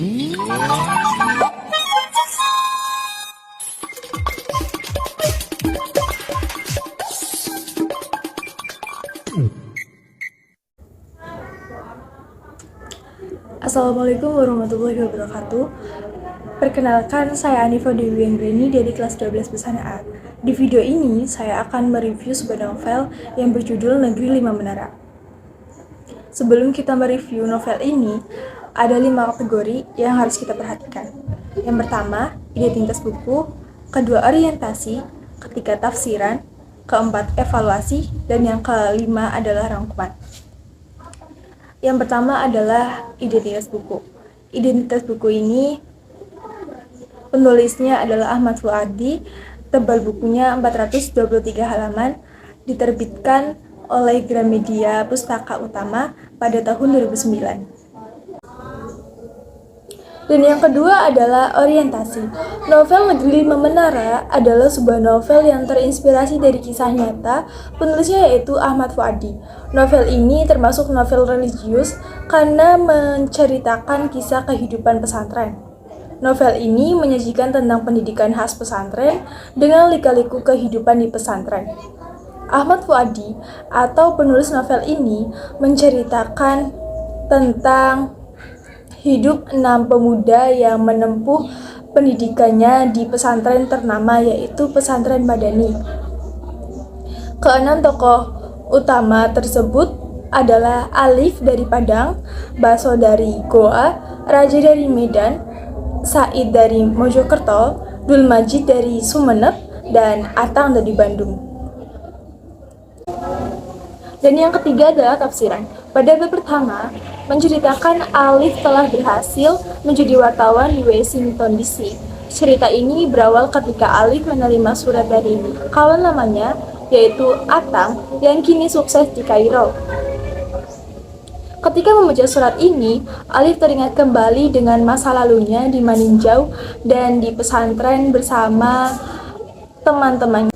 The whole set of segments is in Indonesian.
Assalamualaikum warahmatullahi wabarakatuh. Perkenalkan, saya Anifa Dewi Anggreni dari kelas 12 Busana A. Di video ini, saya akan mereview sebuah novel yang berjudul Negeri Lima Menara. Sebelum kita mereview novel ini, ada 5 kategori yang harus kita perhatikan. Yang pertama, identitas buku. Kedua, orientasi. Ketiga, tafsiran. Keempat, evaluasi. Dan yang kelima adalah rangkuman. Yang pertama adalah identitas buku. Identitas buku ini penulisnya adalah Ahmad Fuadi. Tebal bukunya 423 halaman. Diterbitkan oleh Gramedia Pustaka Utama pada tahun 2009. Dan yang kedua adalah orientasi. Novel Negeri Lima Menara adalah sebuah novel yang terinspirasi dari kisah nyata, penulisnya yaitu Ahmad Fuadi. Novel ini termasuk novel religius karena menceritakan kisah kehidupan pesantren. Novel ini menyajikan tentang pendidikan khas pesantren dengan lika-liku kehidupan di pesantren. Ahmad Fuadi atau penulis novel ini menceritakan tentang hidup 6 pemuda yang menempuh pendidikannya di pesantren ternama yaitu pesantren Madani. Keenam tokoh utama tersebut adalah Alif dari Padang, Baso dari Goa, Raja dari Medan, Said dari Mojokerto, Dul Majid dari Sumeneb, dan Atang dari Bandung. Dan yang ketiga adalah tafsiran. Pada bab pertama, menceritakan Alif telah berhasil menjadi wartawan di Washington DC. Cerita ini berawal ketika Alif menerima surat dari kawan lamanya, yaitu Atang, yang kini sukses di Kairo. Ketika membaca surat ini, Alif teringat kembali dengan masa lalunya di Maninjau dan di pesantren bersama teman-temannya.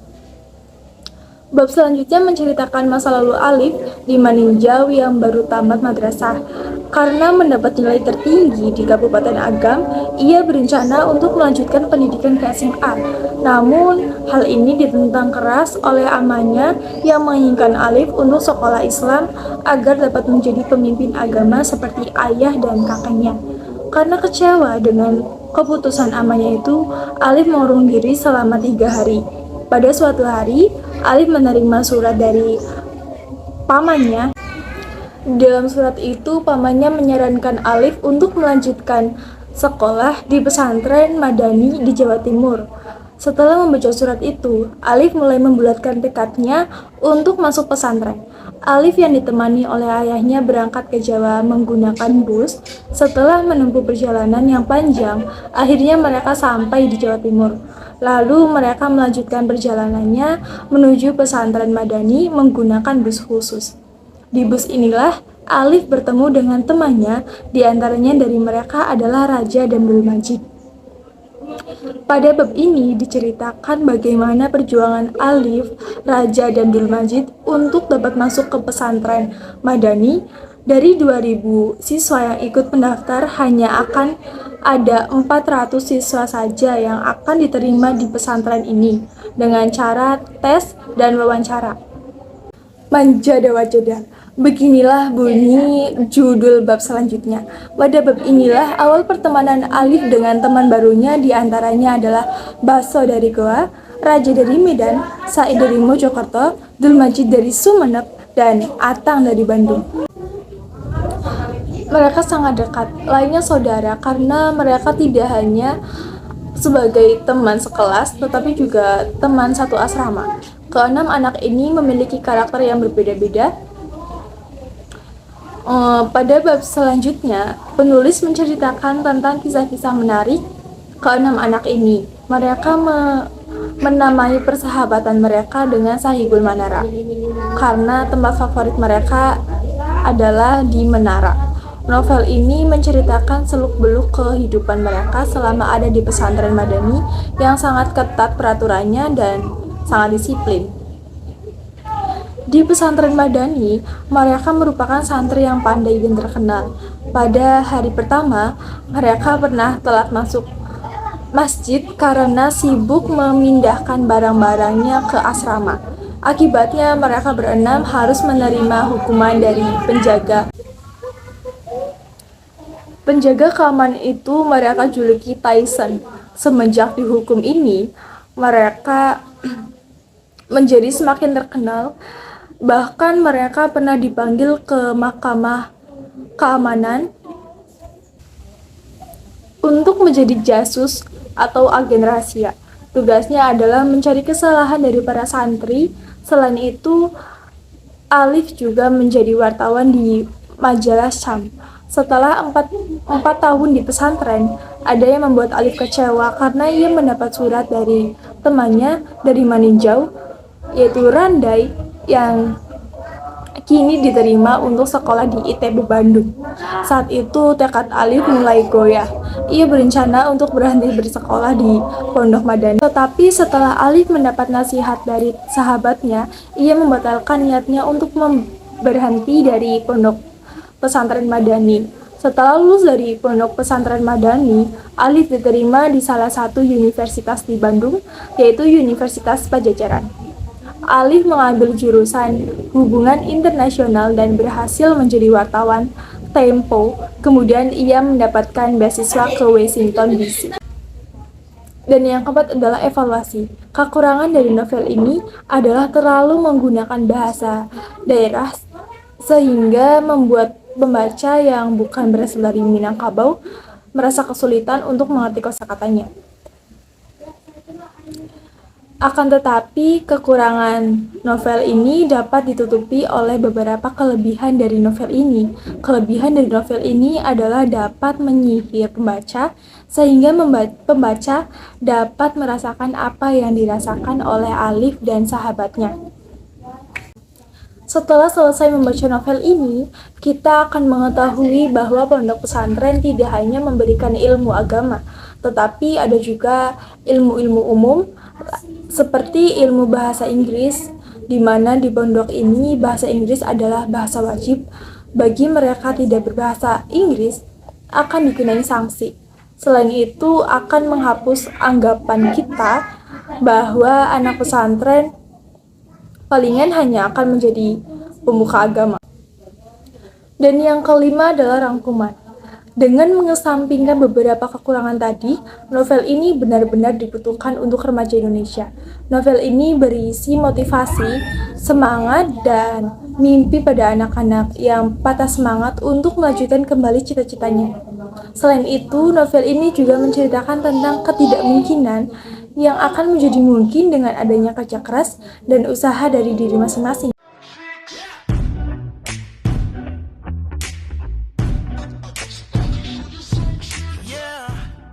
Bab selanjutnya menceritakan masa lalu Alif di Maninjau yang baru tamat madrasah. Karena mendapat nilai tertinggi di Kabupaten Agam, ia berencana untuk melanjutkan pendidikan ke SMA. Namun, hal ini ditentang keras oleh amannya yang menginginkan Alif untuk sekolah Islam agar dapat menjadi pemimpin agama seperti ayah dan kakaknya. Karena kecewa dengan keputusan amannya itu, Alif mengurung diri selama 3 hari. Pada suatu hari, Alif menerima surat dari pamannya. Dalam surat itu, pamannya menyarankan Alif untuk melanjutkan sekolah di pesantren Madani di Jawa Timur. Setelah membaca surat itu, Alif mulai membulatkan tekadnya untuk masuk pesantren. Alif yang ditemani oleh ayahnya berangkat ke Jawa menggunakan bus. Setelah menempuh perjalanan yang panjang, akhirnya mereka sampai di Jawa Timur. Lalu mereka melanjutkan perjalanannya menuju pesantren Madani menggunakan bus khusus. Di bus inilah Alif bertemu dengan temannya, diantaranya dari mereka adalah Raja dan Dul Majid. Pada bab ini diceritakan bagaimana perjuangan Alif, Raja, dan Dul Majid untuk dapat masuk ke pesantren Madani. Dari 2000 siswa yang ikut pendaftar, hanya akan ada 400 siswa saja yang akan diterima di pesantren ini dengan cara tes dan wawancara. Manjada wajada. Beginilah bunyi judul bab selanjutnya. Pada bab inilah awal pertemanan Alif dengan teman barunya, diantaranya adalah Baso dari Goa, Raja dari Medan, Said dari Mojokerto, Dul Majid dari Sumeneb, dan Atang dari Bandung. Mereka sangat dekat, lainnya saudara, karena mereka tidak hanya sebagai teman sekelas, tetapi juga teman satu asrama. Keenam anak ini memiliki karakter yang berbeda-beda. Pada bab selanjutnya, penulis menceritakan tentang kisah-kisah menarik keenam anak ini. Mereka menamai persahabatan mereka dengan Sahibul Manara, karena tempat favorit mereka adalah di menara. Novel ini menceritakan seluk-beluk kehidupan mereka selama ada di pesantren Madani yang sangat ketat peraturannya dan sangat disiplin. Di pesantren Madani, mereka merupakan santri yang pandai dan terkenal. Pada hari pertama, mereka pernah telat masuk masjid karena sibuk memindahkan barang-barangnya ke asrama. Akibatnya, mereka berenam harus menerima hukuman dari penjaga. Penjaga keamanan itu mereka juluki Tyson. Semenjak dihukum ini, mereka menjadi semakin terkenal. Bahkan mereka pernah dipanggil ke mahkamah keamanan untuk menjadi jasus atau agen rahasia. Tugasnya adalah mencari kesalahan dari para santri. Selain itu, Alif juga menjadi wartawan di majalah Syam. Setelah 4 tahun di pesantren, ada yang membuat Alif kecewa karena ia mendapat surat dari temannya dari Maninjau, yaitu Randai, yang kini diterima untuk sekolah di ITB Bandung. Saat itu tekad Alif mulai goyah. Ia berencana untuk berhenti bersekolah di Pondok Madani. Tetapi setelah Alif mendapat nasihat dari sahabatnya, ia membatalkan niatnya untuk berhenti dari Pondok Pesantren Madani. Setelah lulus dari Pondok Pesantren Madani, Alif diterima di salah satu universitas di Bandung, yaitu Universitas Pajajaran. Alif mengambil jurusan Hubungan Internasional dan berhasil menjadi wartawan Tempo. Kemudian ia mendapatkan beasiswa ke Washington DC. Dan yang keempat adalah evaluasi. Kekurangan dari novel ini adalah terlalu menggunakan bahasa daerah sehingga membuat pembaca yang bukan berasal dari Minangkabau merasa kesulitan untuk mengerti kosakatanya. Akan tetapi, kekurangan novel ini dapat ditutupi oleh beberapa kelebihan dari novel ini. Kelebihan dari novel ini adalah dapat menyihir pembaca, sehingga pembaca dapat merasakan apa yang dirasakan oleh Alif dan sahabatnya. Setelah selesai membaca novel ini, kita akan mengetahui bahwa pondok pesantren tidak hanya memberikan ilmu agama, tetapi ada juga ilmu-ilmu umum, seperti ilmu bahasa Inggris, di mana di pondok ini bahasa Inggris adalah bahasa wajib. Bagi mereka tidak berbahasa Inggris, akan dikenai sanksi. Selain itu, akan menghapus anggapan kita bahwa anak pesantren palingan hanya akan menjadi pemuka agama. Dan yang kelima adalah rangkuman. Dengan mengesampingkan beberapa kekurangan tadi, novel ini benar-benar dibutuhkan untuk remaja Indonesia. Novel ini berisi motivasi, semangat, dan mimpi pada anak-anak yang patah semangat untuk melanjutkan kembali cita-citanya. Selain itu, novel ini juga menceritakan tentang ketidakmungkinan yang akan menjadi mungkin dengan adanya kerja keras dan usaha dari diri masing-masing.